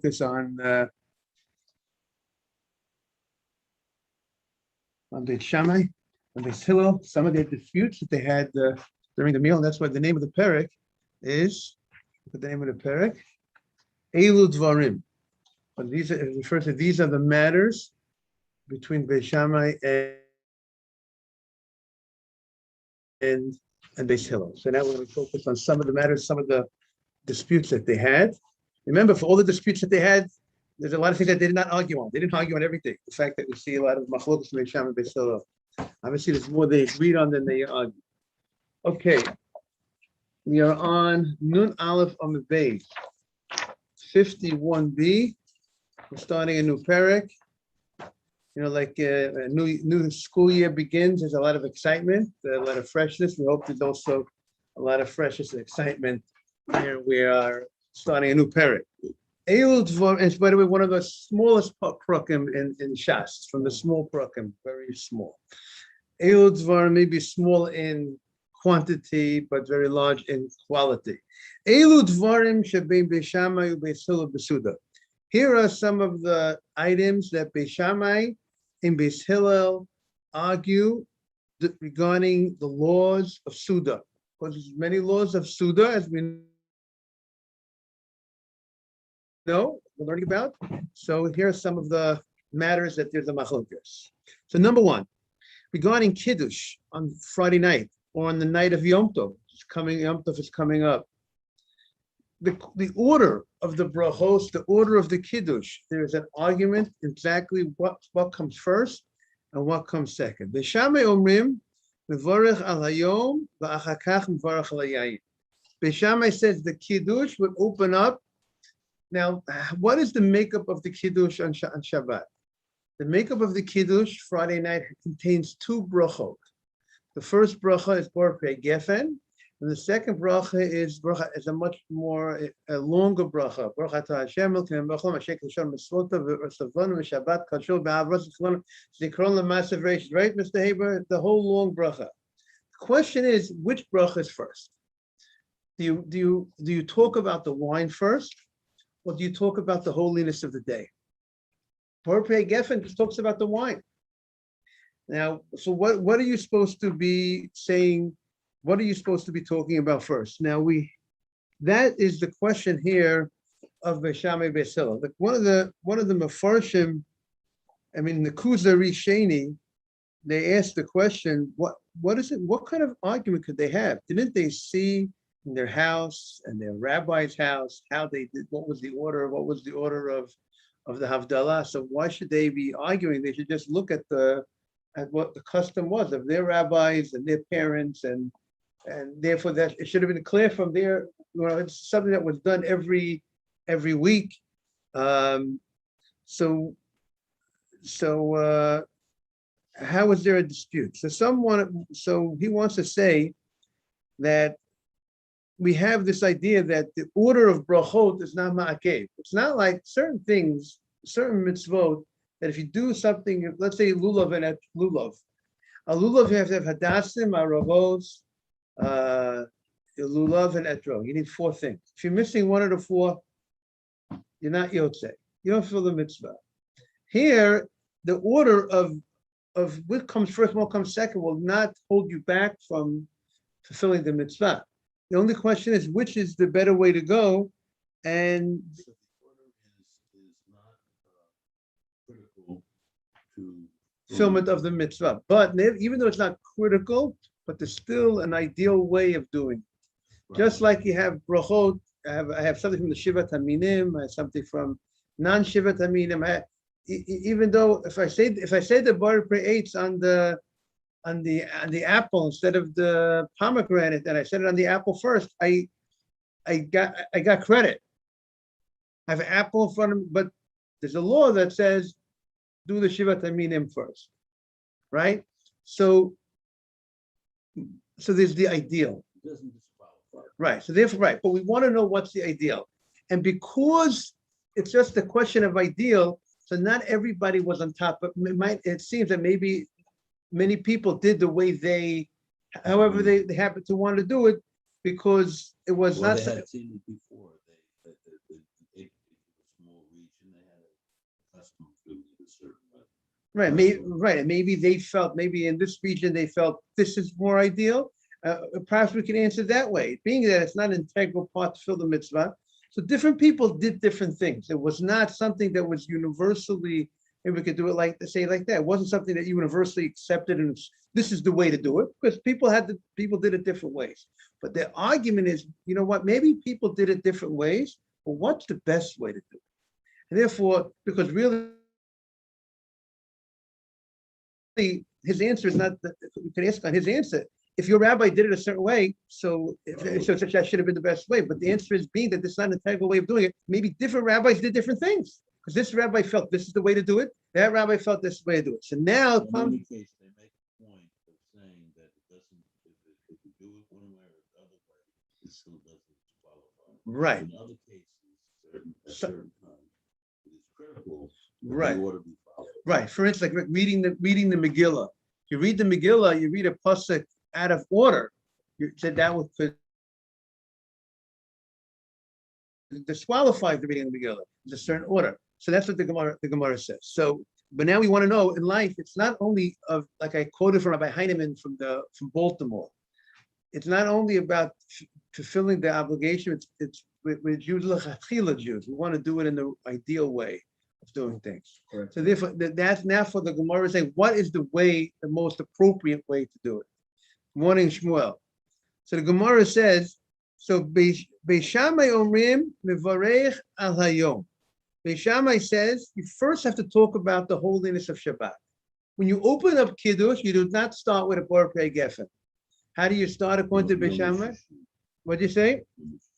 focus on Beit Shammai, on Beit Hillel, some of the disputes that they had during the meal. And that's why the name of the parak is, look at the name of the parak, Elu Dvarim. But these are, it refers to, these are the matters between Beit Shammai and Beit Hillel. So now we're going to focus on some of the matters, some of the disputes that they had. Remember, for all the disputes that they had, there's a lot of things that they did not argue on. They didn't argue on everything. The fact that we see a lot of machlokas in Beit Shammai and Beit Hillel. Obviously, there's more they agreed on than they argued. Okay, we are on Nun Aleph Amud Beis 51b. We're starting a new parak. You know, like a new school year begins. There's a lot of excitement, a lot of freshness. We hope there's also a lot of freshness and excitement. Here we are starting a new parak. Elu Dvarim is, by the way, one of the smallest prakim in Shas, from the small prakim, very small. Elu Dvarim may be small in quantity, but very large in quality. Elu Dvarim shebein Beit Shammai uBeit Hillel b'Suda. Here are some of the items that Beit Shammai and Beit Hillel argue regarding the laws of Suda. Because there's many laws of Suda, as we know, we're learning about. So here are some of the matters that there's a machlokas. So number one, regarding Kiddush on Friday night or on the night of Yom Tov, Yom Tov is coming up. The order of the Berachos, the order of the Kiddush, there is an argument exactly what comes first and what comes second. Beit Shammai omrim, mevorech al hayom, va'achar kach mevorech al hayayin. Beit Shammai says the Kiddush would open up. Now, what is the makeup of the Kiddush on Shabbat? The makeup of the Kiddush Friday night contains two brachot. The first bracha is Borpei Gefen, and the second bracha is a much more a longer bracha. Bracha to Hashem, Milkim Bachlam, Ashek Hashem, Mitzvota, V'Savon, V'Shabbat, Kachol, Ba'avros, Zikron, L'Masav Reish. Right, Mr. Haber? The whole long bracha. The question is, which bracha is first? Do you talk about the wine first, or do you talk about the holiness of the day? Borpei Gefen just talks about the wine. Now, so what are you supposed to be saying? What are you supposed to be talking about first? Now that is the question here of Beit Shammai Beit Hillel. One of the Mefarshim, I mean the Kuzari Sheni, they asked the question, what is it? What kind of argument could they have? Didn't they see in their house and their rabbi's house how they did? What was the order? What was the order of the Havdalah? So why should they be arguing? They should just look at what the custom was of their rabbis and their parents, and therefore that it should have been clear from there. You know, it's something that was done every week. So how is there a dispute? So he wants to say that we have this idea that the order of brachot is not ma'akev. It's not like certain things, certain mitzvot, that if you do something, let's say lulav and lulav. A lulav, you have to have hadassim, aravos, lulav and etro. You need four things. If you're missing one of the four, you're not yotzei. You don't fulfill the mitzvah. Here, the order of what comes first, what comes second will not hold you back from fulfilling the mitzvah. The only question is, which is the better way to go? And so the order is not critical to fulfillment of the mitzvah. But even though it's not critical, but there's still an ideal way of doing it. Right. Just like you have brachot, I have something from the Shivat Haminim, I have something from non-Shivat Haminim. Even though if I say the bar pre-eights on the apple instead of the pomegranate, and I said it on the apple first, I got credit. I have an apple in front of me, but there's a law that says do the Shivat Haminim first, right? So there's the ideal. It doesn't disqualify. Right. So therefore, right. But we want to know what's the ideal. And because it's just a question of ideal, so not everybody was on top, but it seems that maybe many people did the way however they happen to want to do it, because it was not. They had seen it before. It was more custom to a certain way. Right. And maybe they felt, maybe in this region, they felt this is more ideal. Perhaps we can answer that way, being that it's not an integral part to fill the mitzvah. So different people did different things. It was not something that was universally, maybe we could do it like say like that. It wasn't something that universally accepted and this is the way to do it, because people did it different ways. But the argument is, you know what, maybe people did it different ways, but what's the best way to do it? And therefore, because really his answer is not that you can ask on his answer. If your rabbi did it a certain way, so that should have been the best way. But the answer is being that this is not an integral way of doing it. Maybe different rabbis did different things. Because this rabbi felt this is the way to do it. That rabbi felt this is the way to do it. So now In any case, they make a point of saying that it doesn't, if you do it one way or the other way, it still doesn't qualify. Right. In other cases, at certain times, it is critical that Right. they ought to be followed. Right. For instance, like reading the Megillah. You read the Megillah, you read a pasuk out of order. You said that would disqualify the reading of the Megillah. There's a certain order. So that's what the Gemara says. So, but now we want to know in life, it's not only of, like I quoted from Rabbi Heinemann from Baltimore. It's not only about fulfilling the obligation. It's with Jews, Jews. We want to do it in the ideal way of doing things. Correct. So therefore, that's now for the Gemara saying, what is the most appropriate way to do it? Morning, Shmuel. So the Gemara says, so Beis Shammai omrim mevarech al hayom. Beis Shammai says, you first have to talk about the holiness of Shabbat. When you open up Kiddush, you do not start with a Bar Pei Geffen. How do you start according to Beis Shammai? What do you say?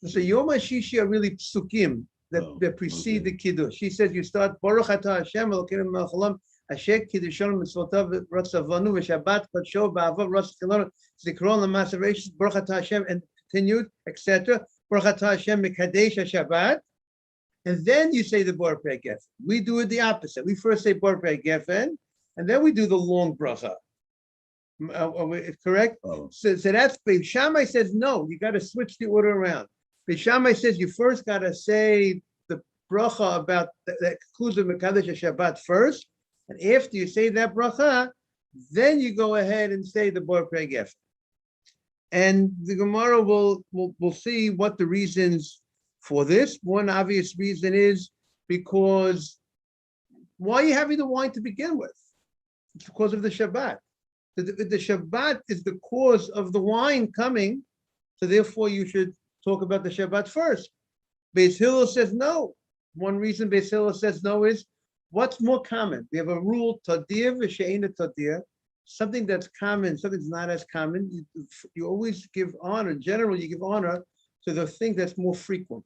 So Yom HaShishi are really psukim that precede the Kiddush. She says you start Baruch Atah Hashem Elokeinu melech haolam asher kiddushanu mitzvotav ratzavanu v'Shabbat kadsho ba'avav ratzavanu zikron l'ma'aser reishis Baruch Atah Hashem, and continued, etc. Baruch Atah Hashem mekadesh Shabbat, and then you say the Bar Pei Geffen. We do it the opposite. We first say Bar Pei Geffen, and then we do the long bracha. Correct? Oh. So that's Beis Shammai says no. You got to switch the order around. Beis Shammai says you first got to say the bracha about that concludes the Mekadesh Shabbat first, and after you say that bracha, then you go ahead and say the Bar Pei Geffen. And the Gemara will see what the reasons for this. One obvious reason is because why are you having the wine to begin with? It's because of the Shabbat. The Shabbat is the cause of the wine coming, so therefore you should talk about the Shabbat first. Beis Hillel says no. One reason Beis Hillel says no is what's more common. We have a rule, tadir v'she'ena tadir, something that's common, something that's not as common. You always give honor. In general, you give honor to the thing that's more frequent.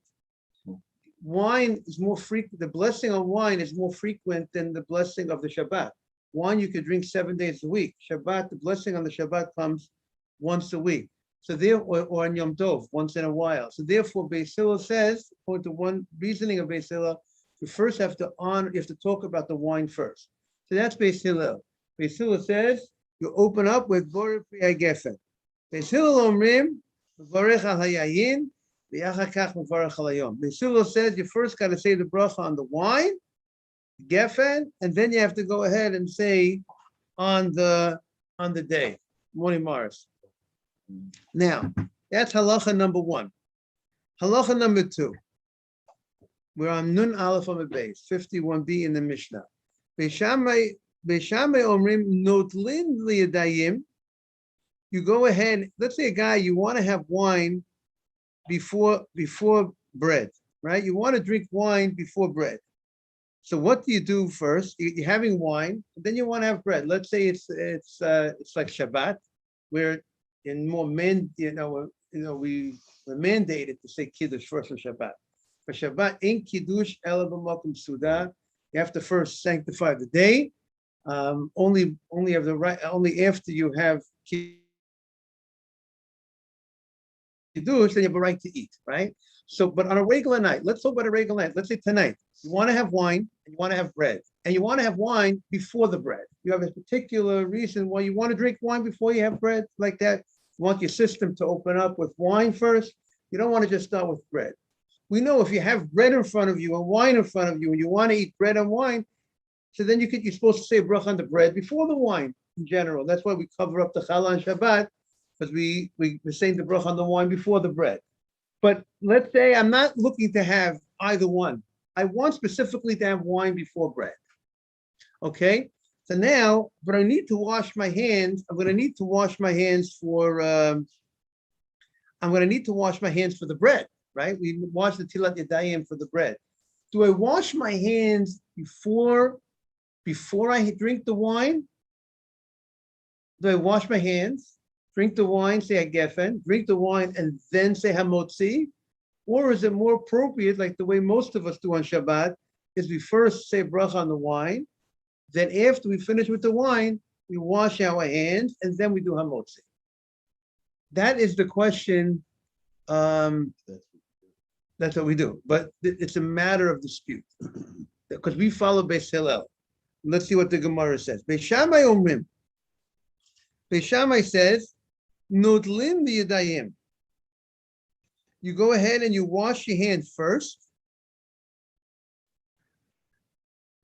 Wine is more frequent. The blessing on wine is more frequent than the blessing of the Shabbat. Wine you could drink 7 days a week. Shabbat, the blessing on the Shabbat comes once a week. So there, or on Yom Tov, once in a while. So therefore, Beis Hillel says, according to one reasoning of Beis Hillel, you first have to honor, you have to talk about the wine first. So that's Beis Hillel. Beis Hillel says, you open up with Bar Pei Geffen. Beis Hillel omrim, Mevarech al hayayin, v'achar kach mevarech al hayom. Beis Hillel says, you first got to say the bracha on the wine, Geffen, and then you have to go ahead and say on the day. Morning, Morris. Now, that's halacha number one. Halacha number two. We're on Nun Aleph on the base, 51b in the Mishnah. Beis Shammai omrim notlin liyadayim. You go ahead, let's say a guy, you want to have wine before bread, right? You want to drink wine before bread. So what do you do first? You're having wine, and then you want to have bread. Let's say it's like Shabbat, where in more men, we're mandated to say Kiddush first for Shabbat. For Shabbat, in Kiddush ela b'makom suda, you have to first sanctify the day. Only have the right. Only after you have Kiddush, then you have a right to eat, right? So, but on a regular night, let's talk about a regular night. Let's say tonight, you want to have wine and you want to have bread, and you want to have wine before the bread. You have a particular reason why you want to drink wine before you have bread, like that. You want your system to open up with wine first. You don't want to just start with bread. We know if you have bread in front of you and wine in front of you, and you want to eat bread and wine, So then you're supposed to say bracha on the bread before the wine in general. That's why we cover up the challah on Shabbat, because we're saying the bracha on the wine before the bread. But let's say I'm not looking to have either one. I want specifically to have wine before bread. Okay. So now, but I need to wash my hands. I'm going to need to wash my hands for. I'm going to need to wash my hands for the bread, right? We wash the tilat yadayim for the bread. Do I wash my hands before I drink the wine? Do I wash my hands, drink the wine, say a gefen, drink the wine, and then say hamotzi? Or is it more appropriate, like the way most of us do on Shabbat, is we first say bracha on the wine, then after we finish with the wine, we wash our hands, and then we do hamotzi. That is the question. That's what we do. But it's a matter of dispute. Because we follow Beis Hillel. Let's see what the Gemara says. Beis Shammai omrim. Beis Shammai says, Nodlim b'yadayim. You go ahead and you wash your hands first.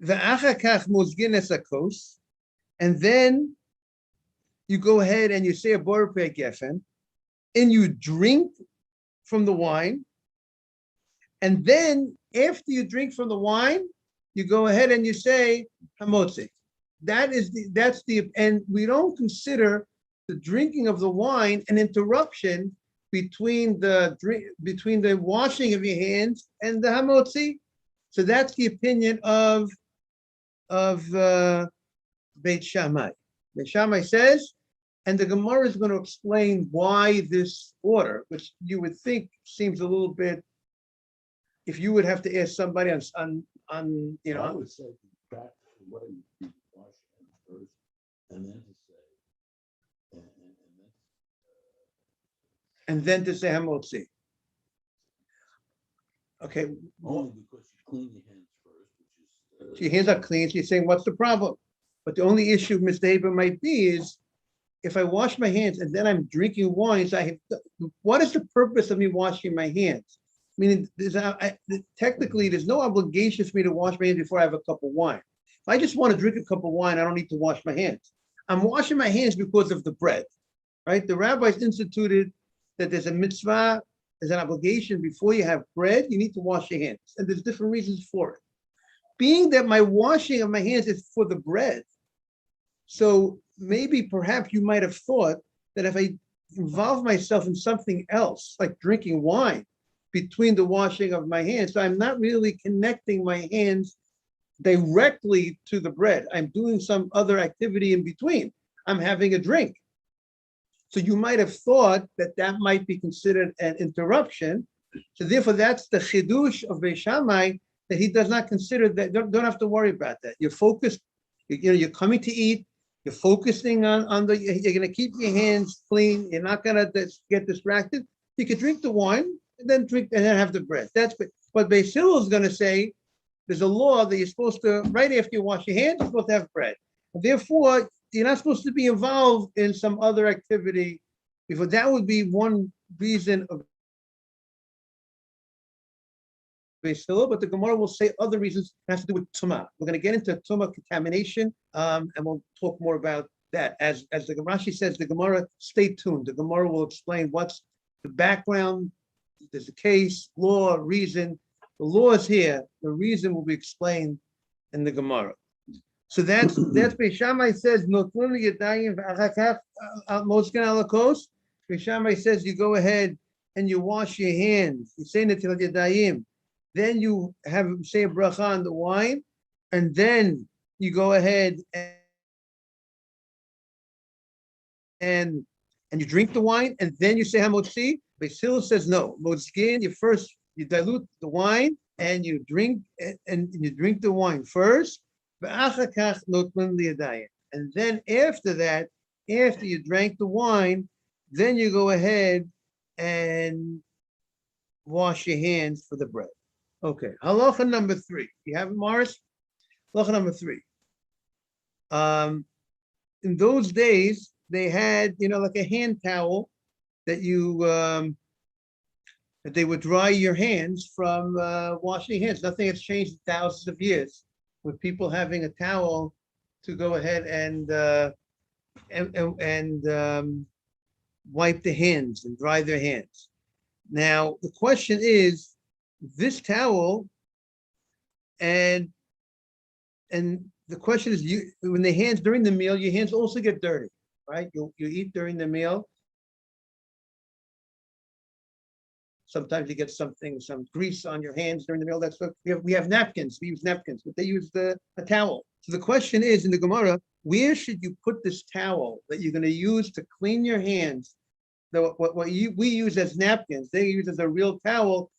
Ve'achar kach mozgin es hakos. And then you go ahead and you say a borei gefen, and you drink from the wine. And then after you drink from the wine, you go ahead and you say hamotzi. And we don't consider the drinking of the wine an interruption between the washing of your hands and the hamotzi. So that's the opinion of Beit Shammai. Beit Shammai says, and the Gemara is going to explain why this order, which you would think seems a little bit. If you would have to ask somebody on I would say back to what you wash hands first, and then to say, and then to say hamotzi. Okay. only because you clean your hands first, which is So your hands are clean. So you're saying, what's the problem? But the only issue, Mr. Haber, might be is if I wash my hands and then I'm drinking wine, so what is the purpose of me washing my hands? Meaning, technically, there's no obligation for me to wash my hands before I have a cup of wine. If I just want to drink a cup of wine, I don't need to wash my hands. I'm washing my hands because of the bread, right? The rabbis instituted that there's a mitzvah, there's an obligation before you have bread, you need to wash your hands. And there's different reasons for it. Being that my washing of my hands is for the bread, so maybe perhaps you might have thought that if I involve myself in something else, like drinking wine, between the washing of my hands, so I'm not really connecting my hands directly to the bread. I'm doing some other activity in between. I'm having a drink. So you might have thought that might be considered an interruption. So therefore, that's the chidush of Beis Shammai, that he does not consider that. Don't have to worry about that. You're focused. You're coming to eat. You're focusing on you're going to keep your hands clean. You're not going to get distracted. You could drink the wine and then drink and then have the bread. That's what Beis Hillel is going to say. There's a law that you're supposed to, right after you wash your hands, you're supposed to have bread. And therefore, you're not supposed to be involved in some other activity. Before that would be one reason of Beis Hillel, but the Gemara will say other reasons. It has to do with tumah. We're going to get into tumah contamination, and we'll talk more about that. As the Rashi says, the Gemara, stay tuned. The Gemara will explain what's the background. There's a case, law, reason. The law is here. The reason will be explained in the Gemara. So that's Beis Shammai says notlun yadayim v'achakach mosken alakos. Beis Shammai says you go ahead and you wash your hands. You say netilat yadayim. Then you have say a bracha on the wine, and then you go ahead and you drink the wine, and then you say hamotzi. Beis Hillel says no. Motzkin, you dilute the wine and you drink the wine first. And then after that, after you drank the wine, then you go ahead and wash your hands for the bread. Okay, halacha number 3. You have it, Morris? Halacha number 3. In those days, they had, like a hand towel that that they would dry your hands from washing your hands. Nothing has changed in thousands of years. with people having a towel to go ahead and wipe their hands and dry their hands. Now, the question is, this towel, and the question is, when the hands during the meal, your hands also get dirty, right? You eat during the meal. Sometimes you get some grease on your hands during the meal. That's what we have napkins. We use napkins, but they use a towel. So the question is in the Gemara, where should you put this towel that you're going to use to clean your hands? What we use as napkins, they use as a real towel.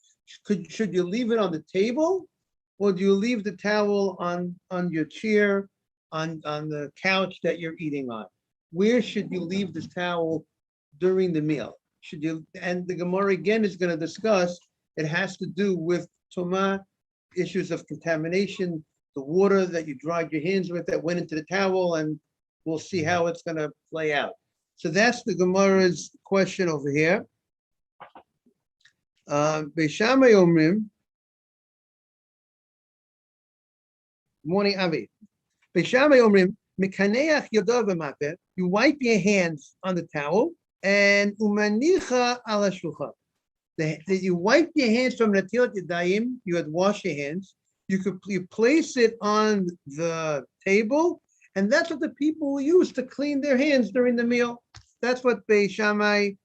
Should you leave it on the table, or do you leave the towel on your chair, on the couch that you're eating on? Where should you leave this towel during the meal? Should you? And the Gemara again is going to discuss. It has to do with tumah, issues of contamination, the water that you dried your hands with that went into the towel, and we'll see how it's going to play out. So that's the Gemara's question over here. Beishamai Omrim. Morning, Avi. Beishamai Omrim, Mekaneach Yodav B'Mapeh. You wipe your hands on the towel, and Umanicha ala Shulchan. You wipe your hands from Natilat Yadayim. You had washed your hands. You place it on the table, and that's what the people will use to clean their hands during the meal. That's what Beishamai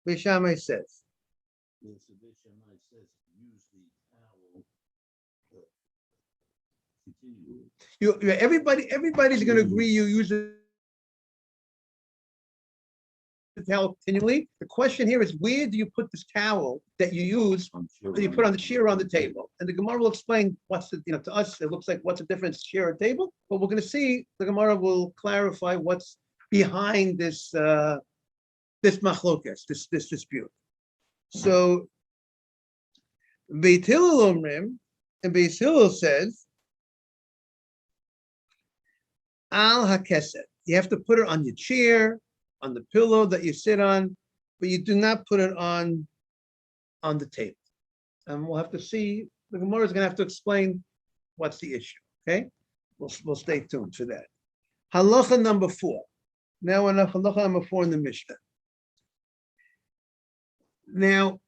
says. Yes, so Beit Shammai says use the towel. Continue. Everybody's going to agree you use the towel continually. The question here is, where do you put this towel that you use that you put on the chair or on the table? And the Gemara will explain what's the, to us, it looks like what's the difference, chair or table, but we're going to see, the Gemara will clarify what's behind this machlokas, this dispute. So Beit Hillel Omrim, and Beit Hillel says, Al hakeset. You have to put it on your chair, on the pillow that you sit on, but you do not put it on the table. And we'll have to see. The Gemara is going to have to explain what's the issue. Okay, we'll stay tuned for that. Halacha number 4. Now we're on halacha number 4 in the Mishnah. Now,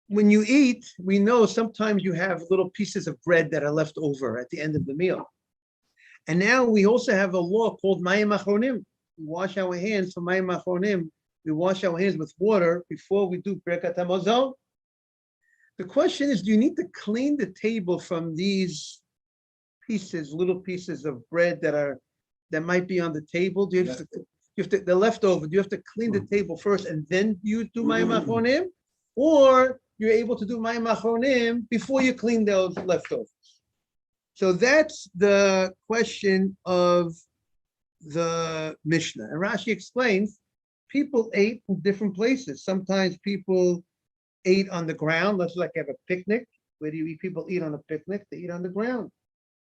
when you eat, we know sometimes you have little pieces of bread that are left over at the end of the meal. And now we also have a law called Mayim Achronim. We wash our hands for Mayim Achronim. We wash our hands with water before we do Birkat HaMazon. The question is, do you need to clean the table from these little pieces of bread that might be on the table? Do you have to, they're leftover. Do you have to clean the table first and then you do Mayim Achronim? Or you're able to do Mayim Achronim before you clean those leftovers? So that's the question of the Mishnah. And Rashi explains, people ate in different places. Sometimes people ate on the ground. Let's like have a picnic. Where do you eat? People eat on a picnic. They eat on the ground.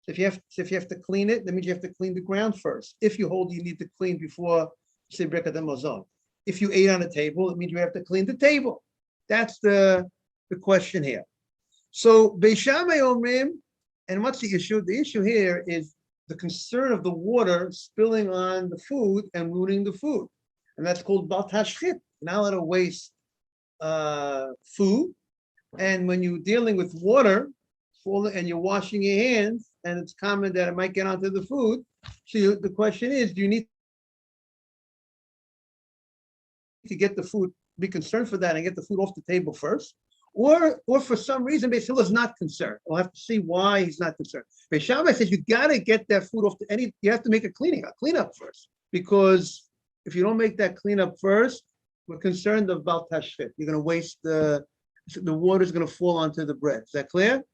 So if you have to clean it, that means you have to clean the ground first. If you hold, you need to clean before say Birkat HaMazon. If you ate on a table, it means you have to clean the table. That's the question here. So Beishamai Omrim, and what's the issue? The issue here is the concern of the water spilling on the food and ruining the food. And that's called Bal Tashchit. You're not allowed to waste food. And when you're dealing with water, and you're washing your hands, and it's common that it might get onto the food. So the question is, do you need to get the food, be concerned for that and get the food off the table first? Or for some reason, Beis Hillel is not concerned. We'll have to see why he's not concerned. Beis Shammai says you got to get that food off you have to make a cleanup first. Because if you don't make that cleanup first, we're concerned about tashchit. You're going to waste the water's going to fall onto the bread. Is that clear?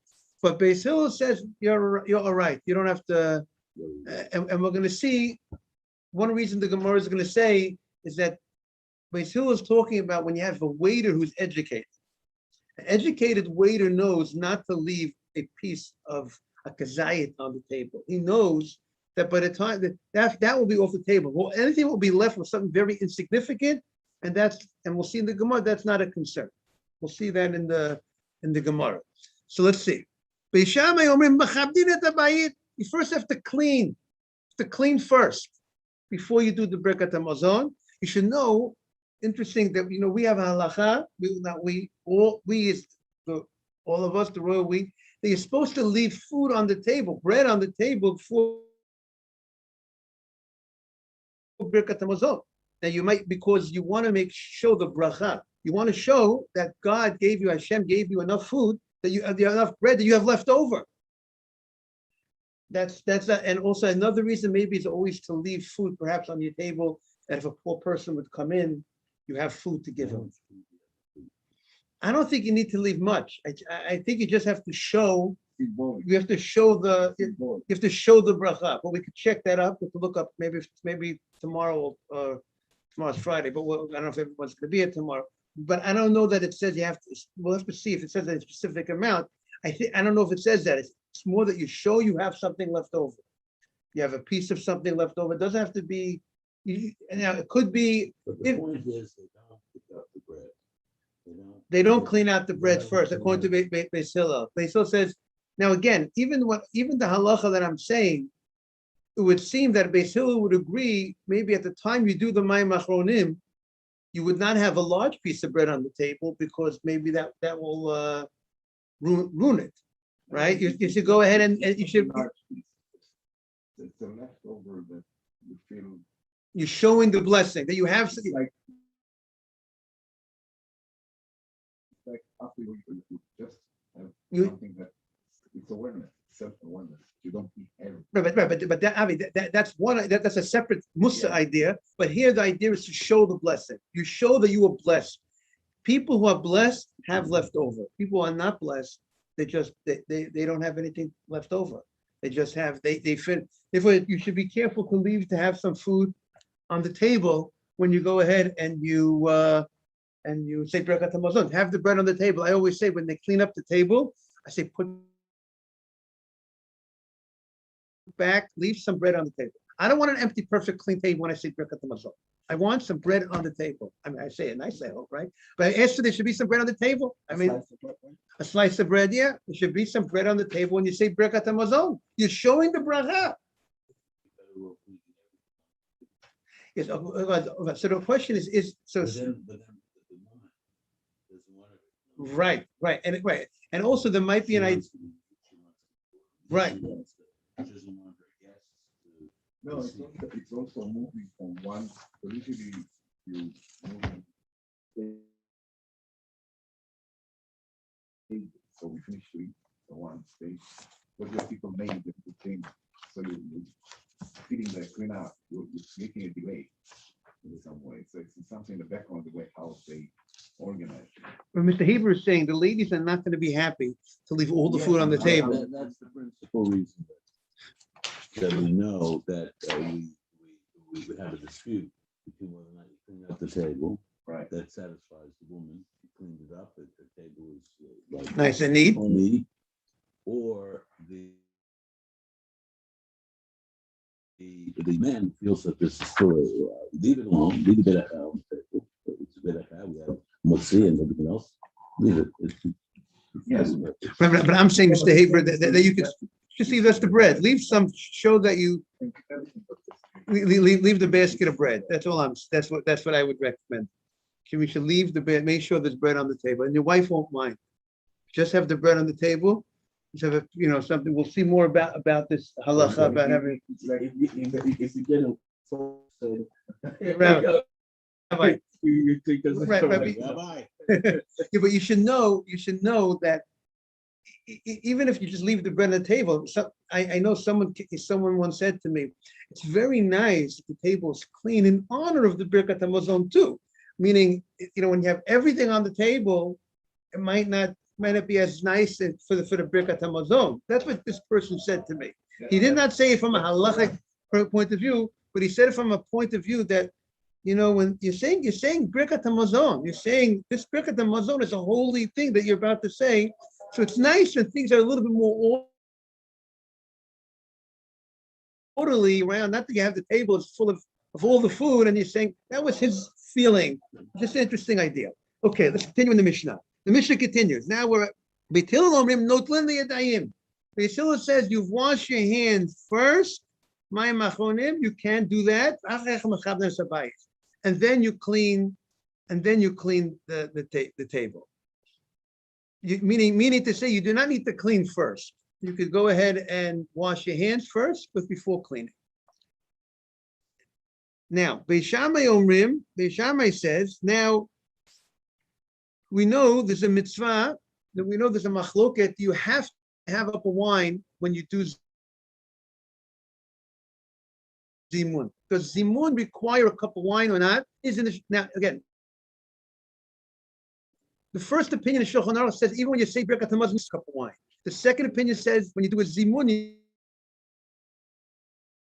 But Beis Hillel says you're all right. You don't have to, and we're going to see, one reason the Gemara is going to say is that Beis Hillel is talking about when you have a waiter who's educated. An educated waiter knows not to leave a piece of a kazayit on the table. He knows that by the time that will be off the table. Well, anything will be left with something very insignificant, and we'll see in the Gemara that's not a concern. We'll see that in the Gemara. So let's see. Beishamai omrim machabdin et habayit. You first have to clean. To clean first before you do the Birkat Hamazon. You should know. Interesting that we have a halacha. All of us, the royal we, that you're supposed to leave food on the table, bread on the table for Birkat Hamazon. Now you might, because you want to show the bracha. You want to show that God gave you, Hashem gave you enough food, that you have enough bread that you have left over. And also another reason maybe is always to leave food perhaps on your table, that if a poor person would come in, you have food to give him. I don't think you need to leave much. I think you just have to show. You have to show the. You have to show the bracha. But we could check that up. We could look up maybe tomorrow. Tomorrow's Friday, but I don't know if everyone's going to be here tomorrow. But I don't know that it says you have to. We'll have to see if it says a specific amount. I don't know if it says that. It's more that you show you have something left over. You have a piece of something left over. It doesn't have to be. Now it could be. But the point is, they don't pick up the bread. They don't clean out the bread first, according to Beis Hillel. Beis Hillel says. Now again, even the halacha that I'm saying, it would seem that Beis Hillel would agree. Maybe at the time you do the Mayim Achronim, you would not have a large piece of bread on the table because maybe that will ruin it, right? You should go ahead and you should. It's a leftover that you feel. You're showing the blessing that you have. Like after you just have something that it's awareness, self-awareness. You don't eat everything. But that's one. That's a separate Musa idea. But here the idea is to show the blessing. You show that you are blessed. People who are blessed have left over. People who are not blessed, they don't have anything left over. They just have they fit. Therefore, you should be careful to have some food on the table when you go ahead and you say Birkat Hamazon. Have the bread on the table. I always say when they clean up the table, I say put back, leave some bread on the table. I don't want an empty, perfect, clean table when I say Birkat Hamazon. I want some bread on the table. I mean, I say it nicely, I hope, right? But I asked there should be some bread on the table. I mean, a slice of bread, yeah. There should be some bread on the table when you say Birkat Hamazon. You're showing the bracha. Yes. So the question is so. Right, and also there might be an idea. Right. No, it's also moving from one. So usually you move. So we finish to eat the one stage. But your people made the change. So you're feeding the clean out. You're making a delay in some way. So it's something in the background, the way how they organize. But Mr. Hebrew is saying the ladies are not going to be happy to leave all the food on the table. That's the principal reason that we know that we would have a dispute between whether or not you clean up the table. Right. That satisfies the woman. She cleaned it up. The table is like Nice and neat. Or the man feels that this is still leave it alone. Leave a bit of on the table. It's a bit of we have motzi and everything else. Leave it. Yes. But I'm saying, Mr. Haber, that you could just leave us the bread. Leave some. Show that you leave the basket of bread. That's all That's what I would recommend. We should leave the bread. Make sure there's bread on the table, and your wife won't mind. Just have the bread on the table. Just have something. We'll see more about this halacha about having. It's like if you get a full Right. You think that's Right. Yeah, but you should know that even if you just leave the bread on the table, I know someone once said to me, it's very nice if the table is clean in honor of the Birkat Hamazon too. Meaning, when you have everything on the table, it might not be as nice for the Birkat Hamazon. That's what this person said to me. He did not say it from a halachic point of view, but he said it from a point of view that, when you're saying Birkat Hamazon, you're saying this Birkat Hamazon is a holy thing that you're about to say. So it's nice when things are a little bit more orderly around. Not that you have the table is full of all the food, and you're saying that was his feeling. Just an interesting idea. Okay, let's continue in the Mishnah. The Mishnah continues. Now we're at Beit Hillel omrim notlin liyadayim. Yeshua says you've washed your hands first. My machonim, you can't do that. And then you clean, the table. Meaning to say you do not need to clean first. You could go ahead and wash your hands first, but before cleaning. Now, Beis Shammai says, now we know there's a mitzvah, that we know there's a machloket, you have to have up a wine when you do zimun. Does zimun require a cup of wine or not? Now, again, the first opinion of Shulchan Aruch says even when you say Birkat Hamazon, it's a cup of wine. The second opinion says when you do a zimun, you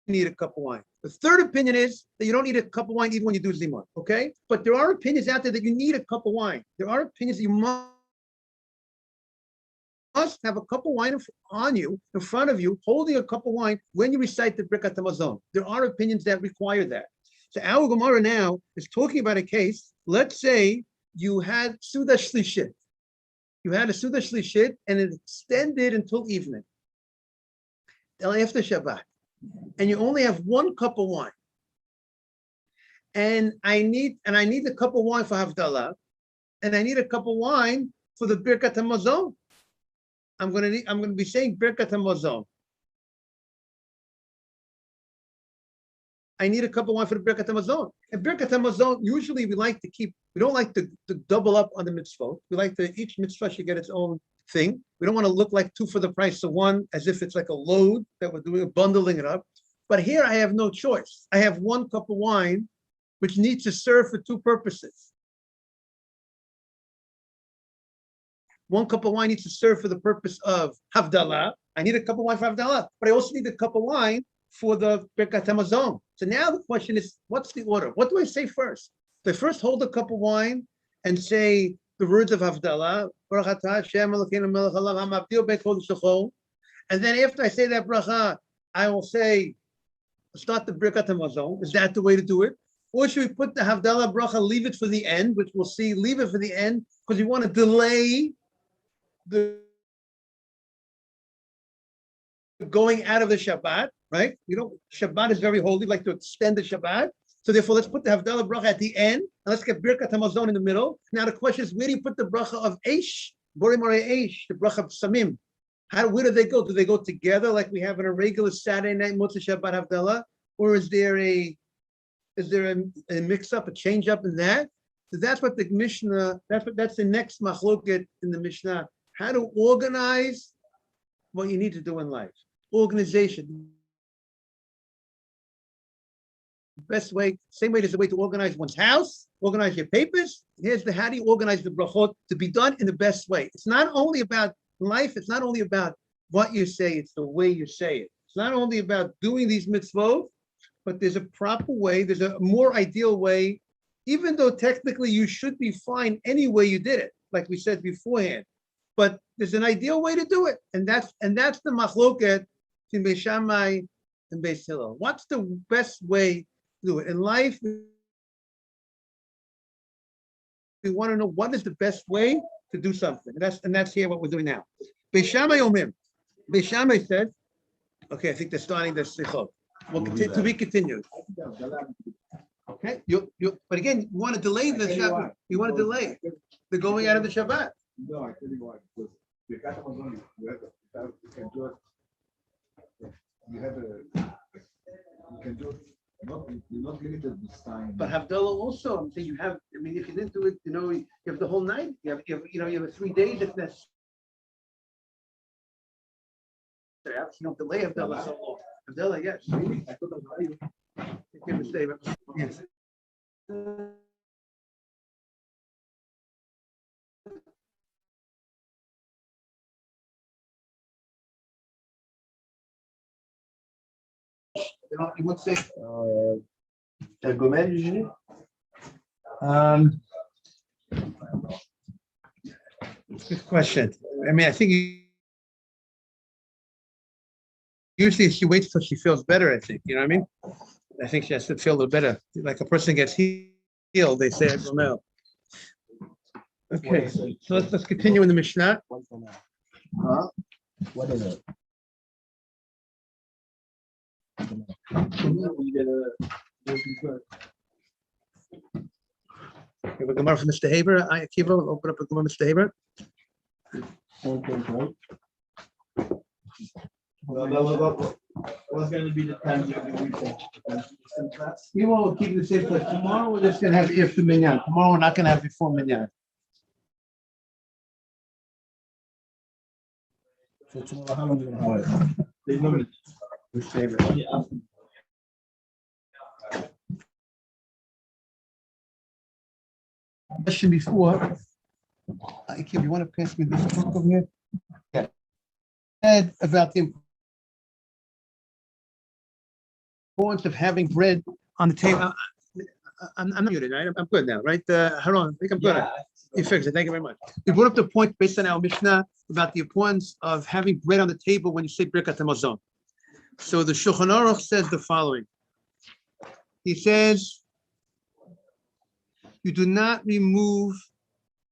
need a cup of wine. The third opinion is that you don't need a cup of wine even when you do zimun. Okay, but there are opinions out there that you need a cup of wine. There are opinions that you must have a cup of wine on you, in front of you, holding a cup of wine when you recite the Birkat Hamazon. There are opinions that require that. So our Gemara now is talking about a case. Let's say you had Suda Shlishit. You had a Suda Shlishit and it extended until evening, till after Shabbat. And you only have one cup of wine. And I need a cup of wine for Havdalah, and I need a cup of wine for the Birkat Hamazon. I'm going to be saying Birkat Hamazon. I need a cup of wine for the Birkat Hamazon. And Birkat Hamazon, usually we don't like to double up on the mitzvot. We like each mitzvah should get its own thing. We don't want to look like two for the price of one, as if it's like a load that we're doing, bundling it up. But here I have no choice. I have one cup of wine, which needs to serve for two purposes. One cup of wine needs to serve for the purpose of Havdalah. I need a cup of wine for Havdalah, but I also need a cup of wine for the Birkat Hamazon. So now the question is, what's the order? What do I say first? Do I first hold a cup of wine and say the words of Havdalah, and then after I say that bracha, I will start the Birkat Hamazon. Is that the way to do it? Or should we put the Havdalah bracha, leave it for the end, which we'll see, leave it for the end, because you want to delay the going out of the Shabbat, right? Shabbat is very holy, like to extend the Shabbat. So therefore, let's put the Havdalah bracha at the end, and let's get Birkat Hamazon in the middle. Now the question is, where do you put the bracha of Eish, Borimare Eish, the bracha of Samim? Where do they go? Do they go together like we have in a regular Saturday night Motzei Shabbat Havdalah, or is there a mix-up, a change-up in that? So that's what the Mishnah. That's the next machloket in the Mishnah. How to organize what you need to do in life. Organization. Best way, same way there's a way to organize one's house, organize your papers. Here's how do you organize the brachot to be done in the best way. It's not only about life, it's not only about what you say, it's the way you say it. It's not only about doing these mitzvot, but there's a proper way, there's a more ideal way, even though technically you should be fine any way you did it, like we said beforehand. But there's an ideal way to do it, and that's the machloket in Beis Shammai and Beis Hillel. What's the best way to do it in life? We want to know what is the best way to do something, and that's here what we're doing now. Beis Shammai Omrim. Beis Shammai said, okay, I think they're starting the sichot. We'll continue to be continued. Okay, but again, you want to delay the Shabbat. You want to delay the going out of the Shabbat. No, I tell you why, because the Birkat Hamazon, you can do it. You can do it. You're not limited this time. But Havdalah also, I'm saying if you didn't do it, you have the whole night. You have 3 days if necessary. You don't delay Havdalah so long. Havdalah, yes. I thought that was yes. You would say Gomel usually? Good question. I mean, I think usually she waits till she feels better, I think. You know what I mean? I think she has to feel a little better. Like a person gets healed, they say Gomel. Okay, so let's continue in the Mishnah. What is it? We have a Gemara from Mr. Haber. Akiva, we'll open up a Gemara, Mr. Haber. What's going to be the time you're going to class? You won't keep the same place. Tomorrow we're just gonna have after minyan. Tomorrow we're not gonna have before minyan. So tomorrow, how long are you going to have it? There's no minute. Mr. Haber. Question before. Akiva, you want to pass me this book over here? Yeah. Said about the importance of having bread on the table. I'm not muted, right? I'm good now, right? Haron, I think I'm good. You fixed it. Thank you very much. We brought up the point based on our Mishnah about the importance of having bread on the table when you say Birkat Hamazon. So the Shulchan Aruch says the following. He says, you do not remove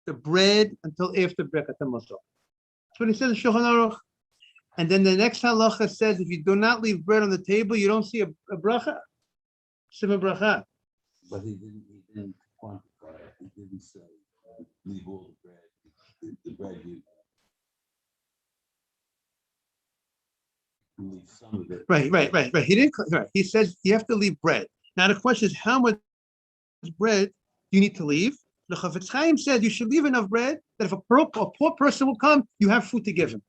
the bread until after Birkat Hamazon. That's what he says in Shulchan Aruch. And then the next halacha says, if you do not leave bread on the table, you don't see a bracha. Sima bracha. But he didn't quantify it. He didn't say, leave all the bread. The bread you leave some of it. Right. He didn't. Right. He says you have to leave bread. Now the question is, how much bread you need to leave? The Chafetz Chaim said you should leave enough bread that if a poor person will come, you have food to give him.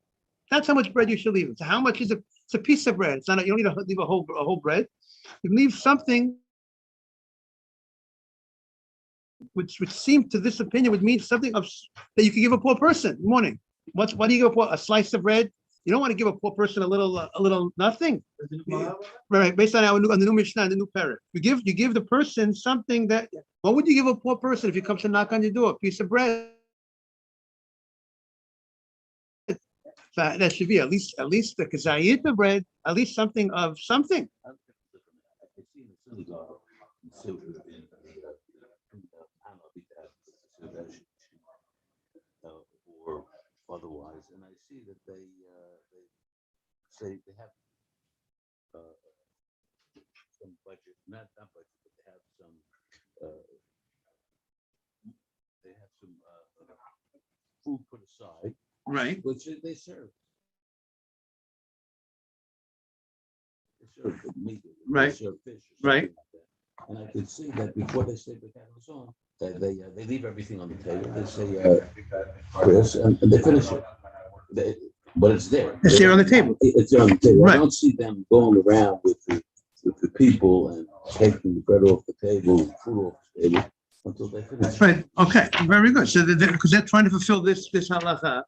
That's how much bread you should leave him. So how much is it? It's a piece of bread. It's not. You don't need to leave a whole bread. You leave something, which seemed to this opinion would mean something of that you could give a poor person. Good morning. What do you give a slice of bread? You don't want to give a poor person a little nothing. Right. Based on the new Mishnah, the new parrot. You give the person something that. What would you give a poor person if he comes to knock on your door? A piece of bread. So that should be at least the kazayit bread, at least something of something. I've seen the synagogue or otherwise, and I see that they say they have some budget, not budget, but they have some food put aside, Right. which they serve. They serve meat, Right. they serve fish, or Right. something like that. And I could see that before they say the on, they leave everything on the table. They say prayers, and they finish it. But it's there. It's there on the table. It's there on the table. Right. I don't see them going around with the people and taking the bread off the table, and food off the table until they finish. Right. Okay. Very good. So because they're trying to fulfill this halacha.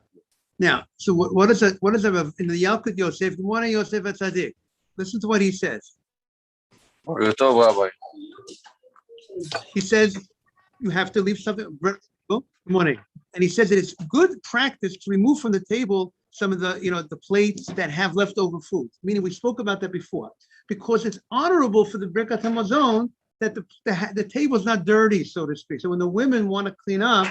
Now, so what is it? What is it in the Yalkut Yosef? Good morning, Yosef Atzadik. Listen to what he says. He says you have to leave something. Good morning. And he says that it's good practice to remove from the table some of the plates that have leftover food. Meaning we spoke about that before, because it's honorable for the Birkat Hamazon that the table is not dirty, so to speak. So when the women want to clean up,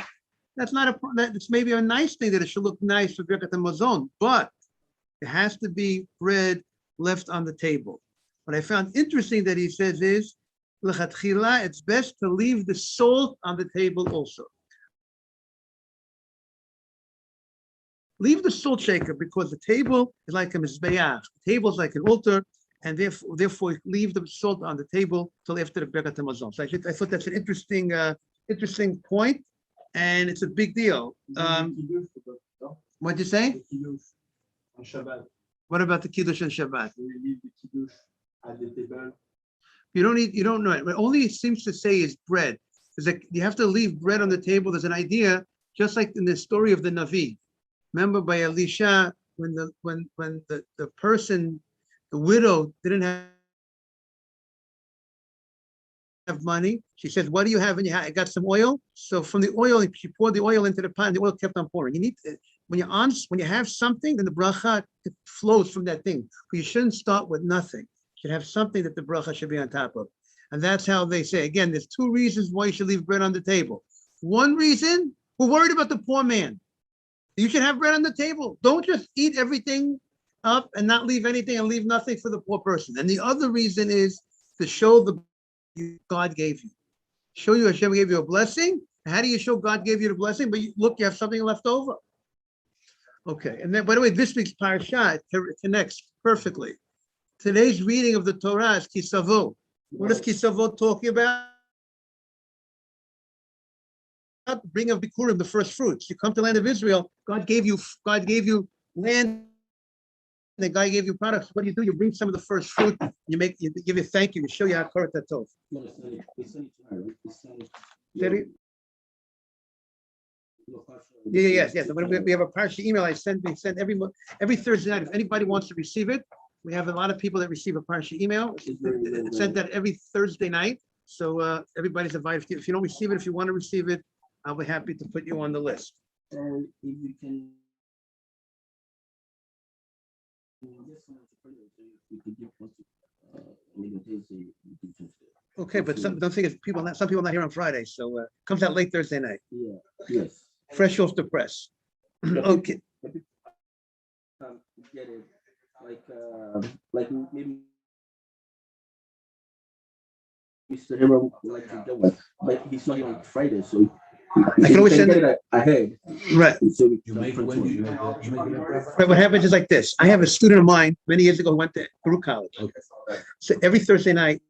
it's maybe a nice thing that it should look nice for Birkat Hamazon, but it has to be bread left on the table. What I found interesting that he says is, l'chatchila, it's best to leave the salt on the table also. Leave the salt shaker because the table is like a mizbeach. The table is like an altar, and therefore leave the salt on the table till after the Birkat Hamazon. So I thought that's an interesting point, and it's a big deal. What'd you say? On Shabbat. What about the kiddush on Shabbat? We leave the kiddush at the table. You don't know it. What only it seems to say is bread. Is that you have to leave bread on the table. There's an idea, just like in the story of the Navi. Remember by Elisha, when the person, the widow, didn't have money. She said, "What do you have in your house?" I got some oil. So from the oil, she poured the oil into the pot, and the oil kept on pouring. You need to, when you have something, then the bracha flows from that thing. But you shouldn't start with nothing. You should have something that the bracha should be on top of. And that's how they say. Again, there's two reasons why you should leave bread on the table. One reason, we're worried about the poor man. You should have bread on the table. Don't just eat everything up and not leave anything and leave nothing for the poor person. And the other reason is to show the God gave you. Show you Hashem gave you a blessing. How do you show God gave you the blessing? But look, you have something left over. Okay, and then by the way, this week's parasha connects perfectly. Today's reading of the Torah is Kisavo. What is Kisavo talking about? Bring of Bikurim, the first fruits. You come to the land of Israel, God gave you land, the guy gave you products. What do? You bring some of the first fruit, you give you thank you, you show you how correct that tov. Yes. We have a parsha email I send every Thursday night. If anybody wants to receive it, we have a lot of people that receive a parsha email. It's sent out every Thursday night. So everybody's invited. If you don't receive it, if you want to receive it, I'll be happy to put you on the list. And if you can. Okay, but don't think it's some people not here on Friday, so comes out late Thursday night. Yeah. Yes. Fresh off the press. Okay. Get it, like maybe Mr. Hero like to do it, but he's not here on Friday, so I can always send it ahead. Right. So You make it when you make it. Right, what happens is like this. I have a student of mine many years ago who went to Peru College. Okay. So every Thursday night,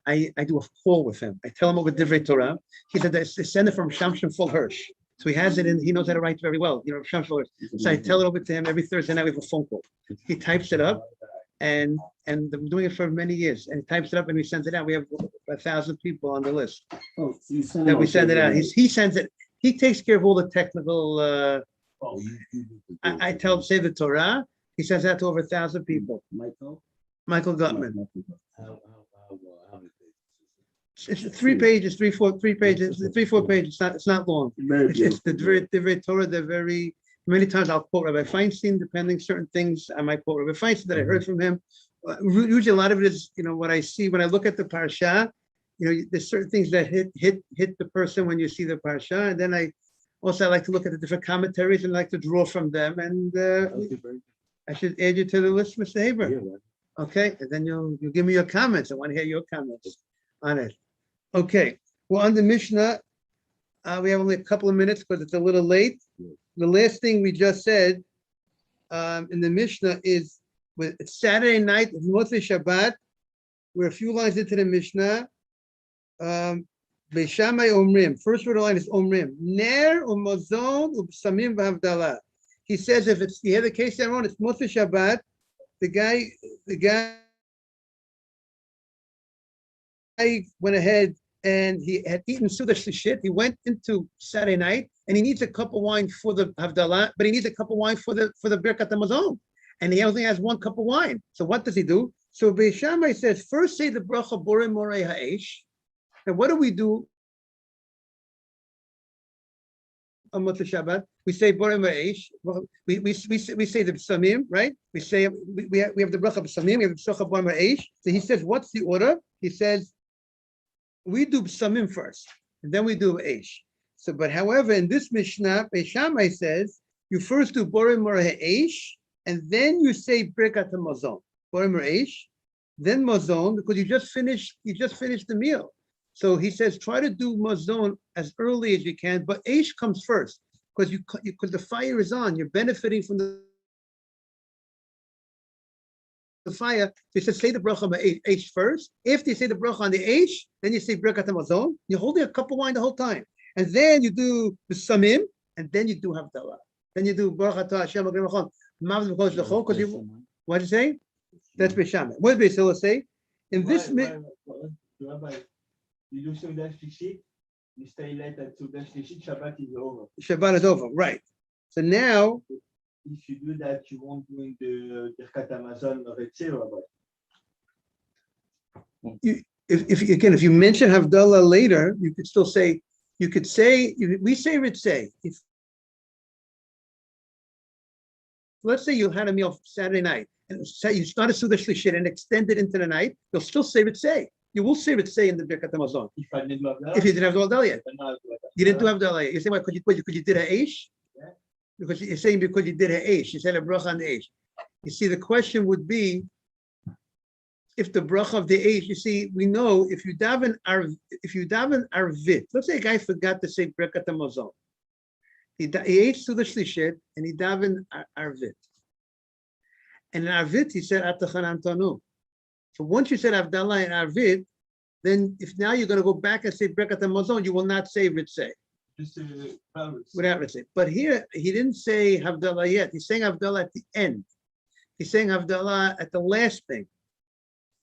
I do a call with him. I tell him over Divrei Torah. He said they send it from Shamshon Full Hirsch. So he has it in, he knows how to write very well, Shamshon Full Hirsch. So I tell it over to him every Thursday night. We have a phone call. He types it up, and I'm doing it for many years. And he types it up and we send it out. We have 1,000 people on the list that we send it out. He sends it. He takes care of all the technical. I tell him say the Torah. He sends that to over 1,000 people. Michael Gutman. It's 3 pages, 4 pages. It's not long. It's the Divrei Torah. They're very, many times I'll quote Rabbi Feinstein, depending certain things I might quote Rabbi Feinstein that I heard from him. Usually a lot of it is, what I see when I look at the parasha, there's certain things that hit the person when you see the parasha. And then I like to look at the different commentaries and like to draw from them. And I should add you to the list, Mr. Haber. Okay, and then you'll give me your comments. I want to hear your comments on it. Okay, well, on the Mishnah, we have only a couple of minutes because it's a little late. The last thing we just said in the Mishnah is it's Saturday night, it's Motzei Shabbat. We're a few lines into the Mishnah. Beishamai Omrim. First word of the line is Omrim. Ner umazon ubsamim v'havdalah. He says if it's, you hear the case there on, it's Motzei Shabbat. The guy went ahead and he had eaten Sudash Shit. He went into Saturday night and he needs a cup of wine for the Havdalah, but he needs a cup of wine for the Birkat HaMazon. And he only has one cup of wine. So what does he do? So Beis Shammai says, first say the bracha Borei Morei Ha'esh. And what do we do on Motzei Shabbat? We say Borei Morei Ha'esh. We say the B'samim, right? We say we have the bracha B'samim, we have the bracha Borei Morei Ha'esh. So he says, what's the order? He says, we do B'samim first, and then we do Eish. So, but however, in this Mishnah, Beis Shammai says, you first do Borei Morei Ha'esh, and then you say Birkat HaMazon. Borei Morei Ha'esh, then Mazon, because you just finished the meal. So he says, try to do Mazon as early as you can, but Eish comes first, because because the fire is on, you're benefiting from the fire. So he says, say the bracha on the Eish first. After you say the bracha on the Eish, then you say Birkat HaMazon. You're holding a cup of wine the whole time. And then you do the Samim, and then you do Havdalah. Then you do Baruch Atah Hashem Agrim Achon. Because you, what did you say? That's Beis Shammai. What did Beis Hillel say? In this Rabbi, you do Sudash Shit, you stay late at Sudash Shit, Shabbat is over. Shabbat is over, right. So now, if you do that, you won't do in the Birkat HaMazon Retzeh, Rabbi. If you mention Havdalah later, you could still say, we say Ritzeh. Let's say you had a meal Saturday night, and say you started Sudash Shlit and extended into the night, you'll still say Ritzeh. You will say Ritzeh in the Birkat HaMazon. If you didn't have Havdalah yet. You didn't do Havdalah yet. You say, why? Could you do the Eish? because you're saying because you did ha'esh, you said a bracha on the eish. You see, the question would be, if the bracha of the eish, you see, we know if you daven arvit, let's say a guy forgot to say Birkat HaMazon. He ate to the shlishet and he davened arvit. And in arvit, he said Atachan Antanu. So once you said Havdalah and arvit, then if now you're going to go back and say Birkat HaMazon, you will not say Ritzeh. Just Without Ritzeh. But here, he didn't say Havdalah yet. He's saying Havdalah at the end. He's saying Havdalah at the last thing.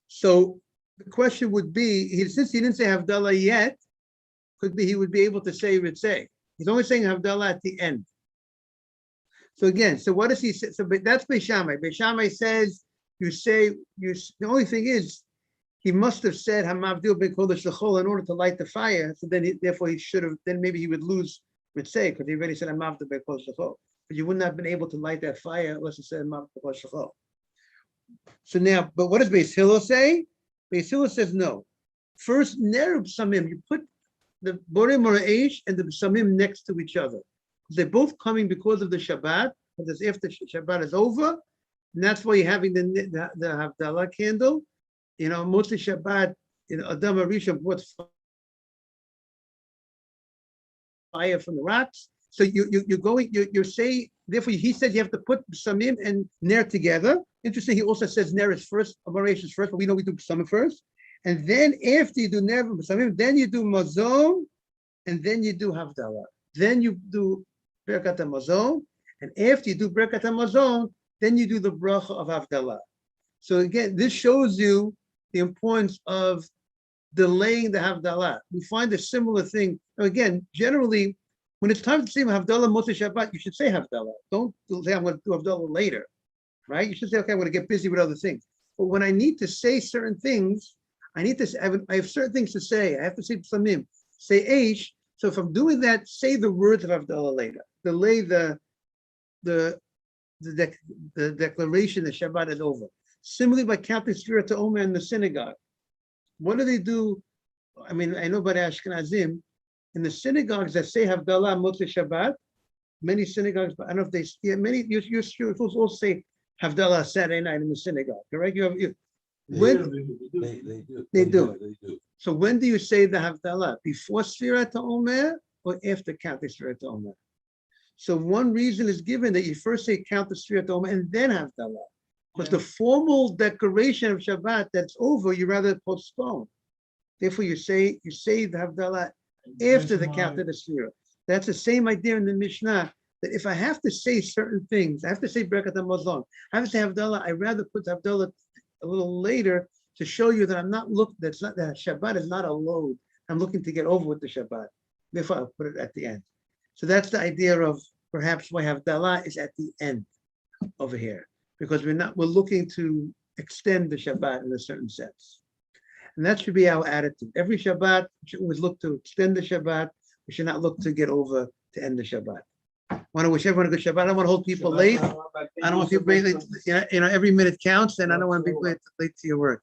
So the question would be, since he didn't say Havdalah yet, could be he would be able to say Ritzeh. He's only saying Havdalah at the end. So again, so what does he say? So that's Beis Shammai. Beis Shammai says, the only thing is, he must have said Hamavdil ben Kodesh L'chol in order to light the fire. So then, therefore, he should have. Then maybe he would lose Ritzeh because he already said Hamavdil ben Kodesh L'chol. But you wouldn't have been able to light that fire unless you said Hamavdil ben Kodesh L'chol. So now, but what does Beis Hillel say? Beis Hillel says no. First, Nerub Samim, you put the Borei Mora'ish and the Samim next to each other. They're both coming because of the Shabbat, because after Shabbat is over, and that's why you're having the Havdalah candle. You know, mostly Shabbat, Adam Arisha brought fire from the rocks. So you're saying, therefore, he said you have to put Samim and Ner together. Interesting, he also says Ner is first, Amarish is first, but we know we do Samim first. And then after you do Ner and Samim, then you do Mazon, and then you do Havdalah. Then you do Birkat HaMazon, and after you do Birkat HaMazon, then you do the bracha of Havdalah. So again, this shows you the importance of delaying the Havdalah. We find a similar thing. Now again, generally, when it's time to say Havdalah Motzei Shabbat, you should say Havdalah. Don't say I'm going to do Havdalah later, right? You should say, okay, I'm going to get busy with other things. But when I need to say certain things, I have certain things to say. I have to say Samim, say Eish. So if I'm doing that, say the words of Havdalah later. Delay the declaration that Shabbat is over. Similarly, by counting Sfirat Omer in the synagogue. What do they do? I mean, I know about Ashkenazim, in the synagogues that say Havdalah Motzei Shabbat, many synagogues, but I don't know if they, you're supposed to also say Havdalah Saturday night in the synagogue, correct? They do. So when do you say the Havdalah? Before Sfirat Omer or after counting Sfirat Omer? So one reason is given that you first say count the Sfirat Omer and then Havdalah. But the formal declaration of Shabbat that's over, you rather postpone. Therefore, you say the Havdalah after the count of the Sfira. That's the same idea in the Mishnah, that if I have to say certain things, I have to say Birkat HaMazon, I have to say Havdalah, I rather put Havdalah a little later to show you that I'm not that Shabbat is not a load. I'm looking to get over with the Shabbat. Therefore, I'll put it at the end. So that's the idea of perhaps why Havdalah is at the end over here, because we're looking to extend the Shabbat in a certain sense. And that should be our attitude. Every Shabbat, we should always look to extend the Shabbat. We should not look to get over to end the Shabbat. I want to wish everyone a good Shabbat. I don't want to hold people late. I don't want people late. Every minute counts, and I don't want to be late to your work.